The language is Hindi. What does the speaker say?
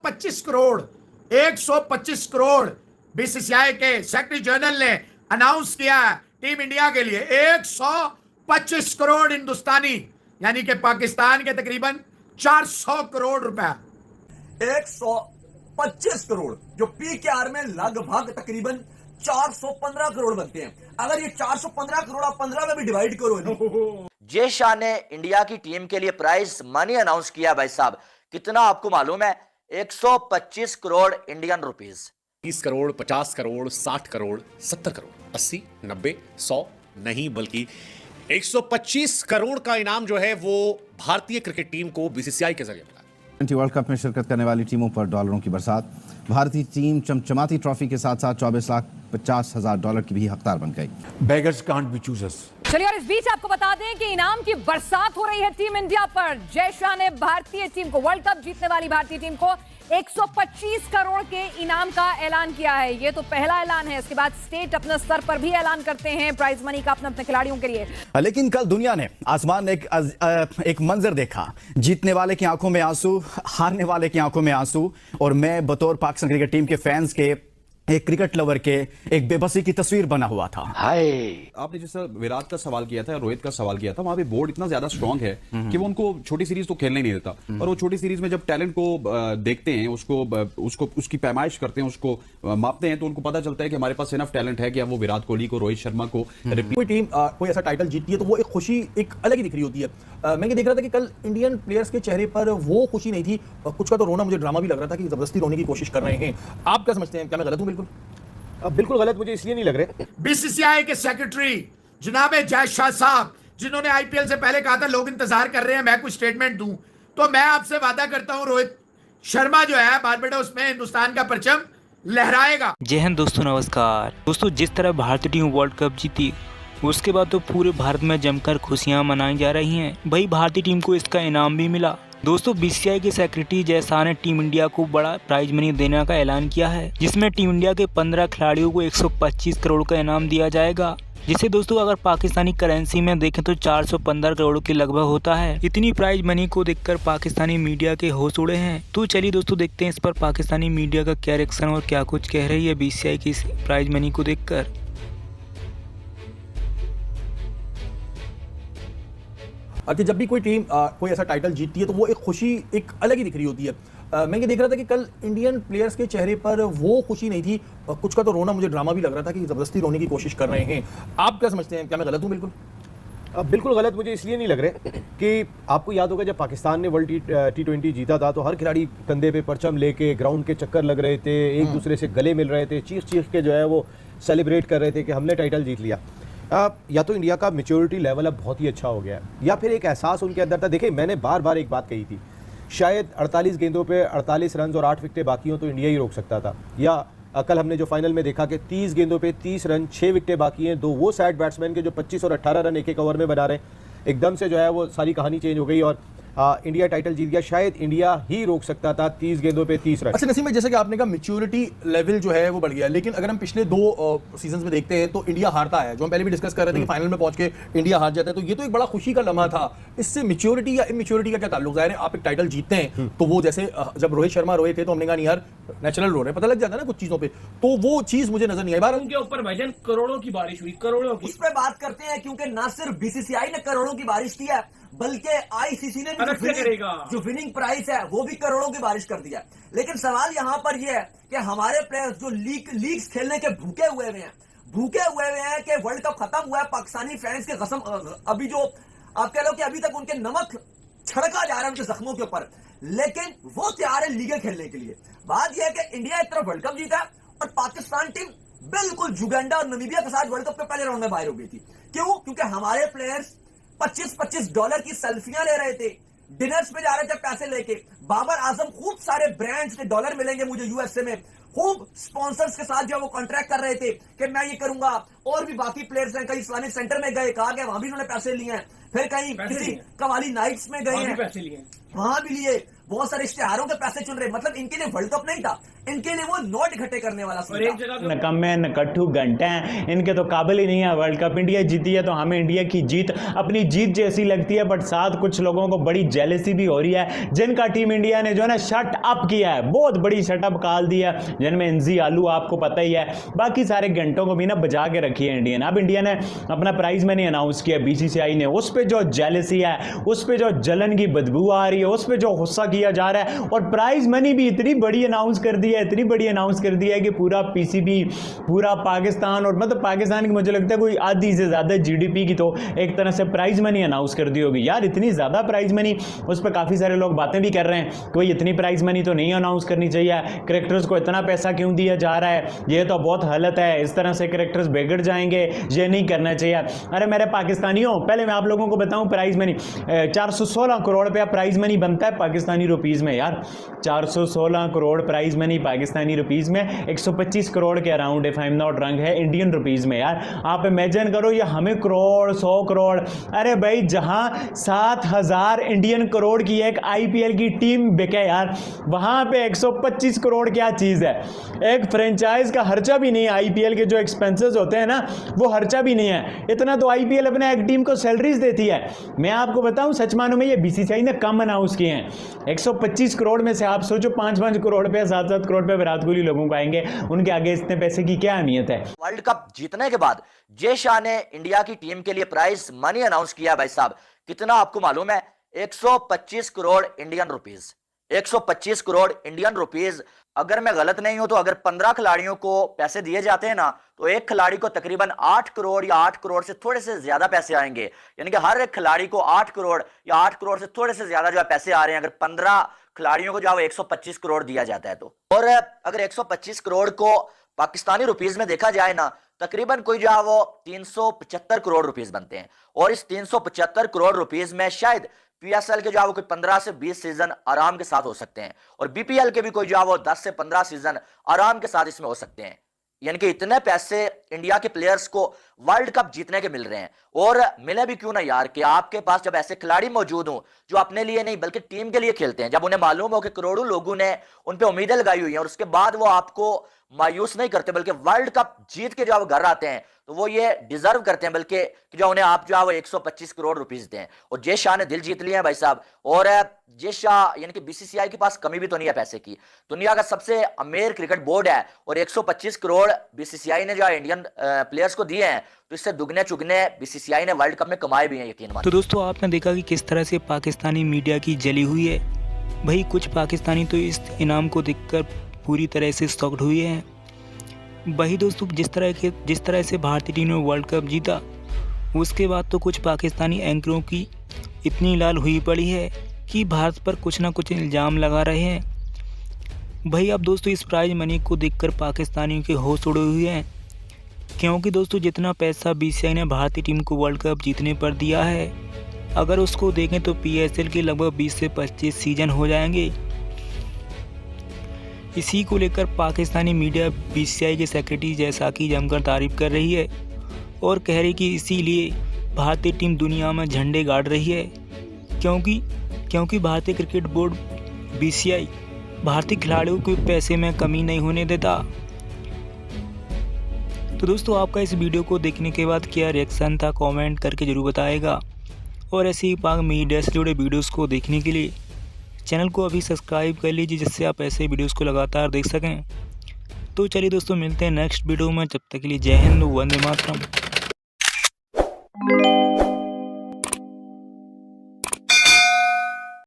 125 करोड़ 125 करोड़ बीसीसीआई के सेक्रेटरी जनरल ने अनाउंस किया है टीम इंडिया के लिए। 125 करोड़ हिंदुस्तानी, यानी कि पाकिस्तान के तकरीबन 400 करोड़ रुपए। 125 करोड़ जो पीकेआर में लगभग तकरीबन 415 करोड़ बनते हैं। अगर ये 415 करोड़ आप 15 में भी डिवाइड करो। जय शाह ने इंडिया की टीम के लिए प्राइज मनी अनाउंस किया। भाई साहब कितना आपको मालूम है? 125 करोड़ इंडियन रुपीस। 30 करोड़, 50 करोड़, 60 करोड़, 70 करोड़, 80, 90, 100 नहीं बल्कि 125 करोड़ का इनाम जो है वो भारतीय क्रिकेट टीम को बीसीसीआई के जरिए मिला। वर्ल्ड कप में शिरकत करने वाली टीमों पर डॉलरों की बरसात। भारतीय टीम चमचमाती ट्रॉफी के साथ साथ 24,50,000 डॉलर की भी हकदार बन गई। Beggars can't be choosers। चलिए और इस बीच आपको बता दें कि इनाम की बरसात हो रही है टीम इंडिया पर। जय शाह ने भारतीय टीम को, वर्ल्ड कप जीतने वाली भारतीय टीम को 125 करोड़ के इनाम का ऐलान किया है। ये तो पहला ऐलान है। इसके बाद स्टेट अपने स्तर पर भी ऐलान करते हैं प्राइज मनी का अपने अपने खिलाड़ियों के लिए। लेकिन कल दुनिया ने आसमान में एक मंजर देखा। जीतने वाले की आंखों में आंसू, हारने वाले की आंखों में आंसू। और मैं बतौर पाकिस्तान क्रिकेट टीम के फैंस के, एक क्रिकेट लवर के, एक बेबसी की तस्वीर बना हुआ था। हाय, आपने जैसे विराट का सवाल किया था, रोहित का सवाल किया था, वहां पे बोर्ड इतना ज्यादा स्ट्रांग है कि वो उनको छोटी सीरीज तो खेलने नहीं देता। और वो छोटी सीरीज में जब टैलेंट को देखते हैं, उसकी पैमाइश करते हैं, उसको मापते हैं, तो उनको पता चलता है कि हमारे पास इनफ टैलेंट है कि अब वो विराट कोहली को, रोहित शर्मा को। कोई टीम कोई ऐसा टाइटल जीतती है तो वो एक खुशी एक अलग ही दिख रही होती है। मैं ये देख रहा था कि कल इंडियन प्लेयर्स के चेहरे पर वो खुशी नहीं थी। कुछ का तो रोना, मुझे ड्रामा भी लग रहा था कि जबरदस्ती रोने की कोशिश कर रहे हैं। आप क्या समझते हैं? क्या मैं गलत हूं? बिल्कुल बिल्कुल गलत मुझे इसलिए नहीं लग रहे। बीसीसीआई के सेक्रेटरी जनाब जय शाह साहब, जिन्होंने आईपीएल से पहले कहा था लोग इंतजार कर रहे हैं मैं कुछ स्टेटमेंट दूं, तो मैं आपसे वादा करता हूं रोहित शर्मा जो है बारबेडोस में हिंदुस्तान का परचम लहराएगा। जय हिंद दोस्तों, नमस्कार दोस्तों। जिस तरह भारतीय टीम वर्ल्ड कप जीती उसके बाद तो पूरे भारत में जमकर खुशियां मनाई जा रही हैं। भाई भारतीय टीम को इसका इनाम भी मिला। दोस्तों बीसीसीआई के सेक्रेटरी जय शाह ने टीम इंडिया को बड़ा प्राइज मनी देने का ऐलान किया है, जिसमें टीम इंडिया के 15 खिलाड़ियों को 125 करोड़ का इनाम दिया जाएगा, जिसे दोस्तों अगर पाकिस्तानी करेंसी में देखें तो 415 करोड़ के लगभग होता है। इतनी प्राइज मनी को देखकर पाकिस्तानी मीडिया के होश उड़े हैं। तो चलिए दोस्तों देखते हैं इस पर पाकिस्तानी मीडिया का क्या रिएक्शन और क्या कुछ कह रही है बीसीसीआई की इस प्राइज मनी को देखकर। कि जब भी कोई टीम कोई ऐसा टाइटल जीतती है तो वो एक खुशी एक अलग ही दिख रही होती है। मैं ये देख रहा था कि कल इंडियन प्लेयर्स के चेहरे पर वो खुशी नहीं थी। कुछ का तो रोना, मुझे ड्रामा भी लग रहा था कि जबरदस्ती रोने की कोशिश कर रहे हैं। आप क्या समझते हैं? क्या मैं गलत हूं? बिल्कुल गलत मुझे इसलिए नहीं लग रहे कि आपको याद होगा जब पाकिस्तान ने वर्ल्ड T20 जीता था तो हर खिलाड़ी कंधे पे परचम लेके ग्राउंड के चक्कर लग रहे थे, एक दूसरे से गले मिल रहे थे, चीख के जो है वो सेलिब्रेट कर रहे थे कि हमने टाइटल जीत लिया। या तो इंडिया का मैच्योरिटी लेवल अब बहुत ही अच्छा हो गया है, या फिर एक एहसास उनके अंदर था। देखिए मैंने बार बार एक बात कही थी, शायद 48 गेंदों पे 48 रन और 8 विकेटें बाकी हों तो इंडिया ही रोक सकता था। या कल हमने जो फाइनल में देखा कि 30 गेंदों पे 30 रन, 6 विकेटें बाकी हैं, दो वो साइड बैट्समैन के जो 25 और 18 रन एक ओवर में बना रहे हैं, एकदम से जो है वो सारी कहानी चेंज हो गई और इंडिया टाइटल जीत गया। शायद इंडिया ही रोक सकता था 30 गेंदों पे 30 रन। अच्छा नसीम भाई, जैसे कि आपने कहा मैच्योरिटी लेवल जो है वो बढ़ गया, लेकिन अगर हम पिछले 2 सीजन्स में देखते हैं तो इंडिया हारता है, जो हम पहले भी डिस्कस कर रहे थे कि फाइनल में पहुंच के इंडिया हार जाता है, तो ये तो एक बड़ा खुशी का लम्हा था। इससे मैच्योरिटी या इमेच्योरिटी का क्या ताल्लुक? जाहिर है आप एक टाइटल जीतते हैं तो वो, जैसे जब रोहित शर्मा रोए थे तो हमने कहा नहीं यार नेचुरल रो रहे, पता लग जाता है ना कुछ चीजों पे, तो वो चीज मुझे नजर नहीं आई। बार उनके ऊपर भाईजान करोड़ों की बारिश हुई, करोड़ों की। उस पर बात करते हैं क्योंकि ना सिर्फ बीसीसीआई ने करोड़ों की बारिश की है बल्कि आईसीसी ने जो विनिंग प्राइस है वो भी करोड़ों की बारिश कर दिया। लेकिन सवाल यहां पर यह है कि हमारे प्लेयर्स जो लीग्स खेलने के भूखे हुए हैं कि वर्ल्ड कप खत्म हुआ है, पाकिस्तानी फैंस के कसम अभी जो आप कह लो कि अभी तक उनके नमक छिड़का जा रहा है उनके जख्मों के ऊपर, लेकिन वो तैयार है लीगें खेलने के लिए। बात यह है कि इंडिया एक तरफ वर्ल्ड कप जीता और पाकिस्तान टीम बिल्कुल युगांडा और नामीबिया के साथ वर्ल्ड कप के पहले राउंड में बाहर हो गई थी। क्यों? क्योंकि हमारे प्लेयर्स $25 की सेल्फियां ले रहे थे, डिनर्स पे जा रहे थे पैसे लेके। बाबर आजम खूब सारे ब्रांड्स के डॉलर मिलेंगे मुझे यूएसए में, खूब स्पॉन्सर्स के साथ जो वो कॉन्ट्रैक्ट कर रहे थे कि मैं ये करूंगा। और भी बाकी प्लेयर्स हैं, कहीं इस्लामिक सेंटर में गए, कहा गया वहां भी उन्होंने पैसे लिए हैं, फिर कहीं किसी कवाली नाइट्स में गए हैं, वहां भी लिए, बहुत सारे इश्तेहारों के पैसे चुन रहे। मतलब इनके लिए वर्ल्ड कप नहीं था, इनके लिए वो नोट इकट्ठे करने वाला सीन था। नकम्मे नकट्ठू घंटे हैं, इनके तो काबिल ही नहीं है। वर्ल्ड कप इंडिया जीती है तो हमें इंडिया की जीत अपनी जीत जैसी लगती है, बट साथ कुछ लोगों को बड़ी जेलसी भी हो रही है जिनका टीम इंडिया ने जो है ना शट अप किया है, बहुत बड़ी शट अप काल दी है, जिनमें इंजी आलू आपको पता ही है, बाकी सारे घंटों को भी ना बजा के रखी है इंडिया ने। अब इंडिया ने अपना प्राइज मनी अनाउंस किया बीसीसीआई ने, उस पर जो जेलसी है, उस पर जो जलन की बदबू आ रही है, उस पर जो गुस्सा किया जा रहा है, और प्राइज मनी भी इतनी बड़ी अनाउंस कर दी है, इतनी बड़ी अनाउंस कर दी है कि पूरा पीसीबी, पूरा पाकिस्तान, और मतलब पाकिस्तान की मुझे लगता है कोई आधी से ज्यादा जीडीपी की तो एक तरह से प्राइज मनी अनाउंस कर दी होगी। यार इतनी ज्यादा प्राइज मनी, उस पर काफी सारे लोग बातें भी कर रहे हैं कि भाई इतनी प्राइज मनी तो नहीं अनाउंस करनी चाहिए, क्रिकेटर्स को इतना पैसा क्यों दिया जा रहा है, ये तो बहुत गलत है, इस तरह से क्रिकेटर्स बिगड़ जाएंगे, ये नहीं करना चाहिए। अरे मेरे पाकिस्तानियों, पहले मैं आप लोगों को बताऊं प्राइज मनी 416 करोड़ रुपया प्राइज मनी बनता है पाकिस्तानी रुपीज में। यार 416 crore prize money Pakistani rupees में 125 करोड़ के around if I am not wrong है इंडियन रुपीज में। यार आप इमेजिन करो, ये हमें करोड़ 100 करोड़, अरे भाई जहां 7000 इंडियन करोड़ की एक आईपीएल की टीम बिके यार, वहां पे 125 करोड़ क्या चीज है। एक फ्रेंचाइज का खर्चा भी नहीं है, आईपीएल के जो एक्सपेंसेस होते हैं ना वो खर्चा भी नहीं है, इतना तो आईपीएल अपने एक टीम को सैलरीज देती है। मैं आपको बताऊं सच मानो में ये बीसीसीआई ने कम अनाउंस किए हैं। 125 करोड़ में से आप सोचो 5-5 करोड़ रुपए 7-7 करोड़ रुपए विराट कोहली लोगों को आएंगे, उनके आगे इतने पैसे की क्या अहमियत है। वर्ल्ड कप जीतने के बाद जय शाह ने इंडिया की टीम के लिए प्राइज मनी अनाउंस किया भाई साहब, कितना आपको मालूम है? 125 crore Indian rupees. 125 crore Indian rupees. अगर मैं गलत नहीं हूं तो अगर 15 खिलाड़ियों को पैसे दिए जाते हैं ना तो एक खिलाड़ी को तकरीबन 8 करोड़ या 8 करोड़ से थोड़े से ज्यादा पैसे आएंगे, यानी कि हर एक खिलाड़ी को 8 करोड़ या 8 करोड़ से थोड़े से ज्यादा जो है पैसे आ रहे हैं, अगर 15 खिलाड़ियों को जो है 125 करोड़ दिया जाता है तो। और अगर 125 करोड़ को पाकिस्तानी रुपीज में देखा जाए ना, तकरीबन कोई जो है वो 375 करोड़ रुपीज बनते हैं, और इस 375 करोड़ रुपीज में शायद पीएसएल के जो है वो कोई 15 से 20 सीजन आराम के साथ हो सकते हैं, और बीपीएल के भी कोई जो है वो 10 से 15 सीजन आराम के साथ इसमें हो सकते हैं। यानी कि इतने पैसे इंडिया के प्लेयर्स को वर्ल्ड कप जीतने के मिल रहे हैं, और मिले भी क्यों ना यार, कि आपके पास जब ऐसे खिलाड़ी मौजूद हों जो अपने लिए नहीं बल्कि टीम के लिए खेलते हैं, जब उन्हें मालूम हो कि करोड़ों लोगों ने उन पे उम्मीदें लगाई हुई हैं, और उसके बाद वो आपको मायूस नहीं करते बल्कि वर्ल्ड कप जीत के जो घर आते हैं, तो वो ये डिजर्व करते हैं बल्कि कि जो उन्हें आप जो है वो 125 करोड़ रुपीस दें। और जय शाह ने दिल जीत लिया है भाई साहब, और जय शाह यानी कि बीसीसीआई के पास कमी भी तो नहीं है पैसे की, दुनिया का सबसे अमीर क्रिकेट बोर्ड है, और 125 करोड़ बीसीसीआई ने जो है इंडियन प्लेयर्स को दिए हैं, तो इससे दुगने चुगने बीसीसीआई ने वर्ल्ड कप में कमाए भी हैं, यकीन मानिए। तो दोस्तों आपने देखा कि किस तरह से पाकिस्तानी मीडिया की जली हुई है। भाई कुछ पाकिस्तानी तो इस इनाम को देखकर पूरी तरह से शॉक्ड हुए हैं। वही दोस्तों जिस तरह से भारतीय टीम ने वर्ल्ड कप जीता, उसके बाद तो कुछ पाकिस्तानी एंकरों की इतनी लाल हुई पड़ी है कि भारत पर कुछ ना कुछ इल्ज़ाम लगा रहे हैं। भाई अब दोस्तों इस प्राइज मनी को देखकर पाकिस्तानियों के होश उड़े हुए हैं, क्योंकि दोस्तों जितना पैसा बीसीसीआई ने भारतीय टीम को वर्ल्ड कप जीतने पर दिया है, अगर उसको देखें तो पीएसएल के लगभग 20 से 25 सीजन हो जाएंगे। इसी को लेकर पाकिस्तानी मीडिया बीसीसीआई के सेक्रेटरी जैसा की जमकर तारीफ कर रही है, और कह रही कि इसीलिए भारतीय टीम दुनिया में झंडे गाड़ रही है, क्योंकि भारतीय क्रिकेट बोर्ड बीसीसीआई भारतीय खिलाड़ियों के पैसे में कमी नहीं होने देता। तो दोस्तों आपका इस वीडियो को देखने के बाद क्या रिएक्शन था, कमेंट करके जरूर बताएगा, और ऐसे ही पाक मीडिया से जुड़े वीडियोस को देखने के लिए चैनल को अभी सब्सक्राइब कर लीजिए, जिससे आप ऐसे वीडियोस को लगातार देख सकें। तो चलिए दोस्तों मिलते हैं नेक्स्ट वीडियो में, जब तक के लिए जय हिंद, वंदे मातरम।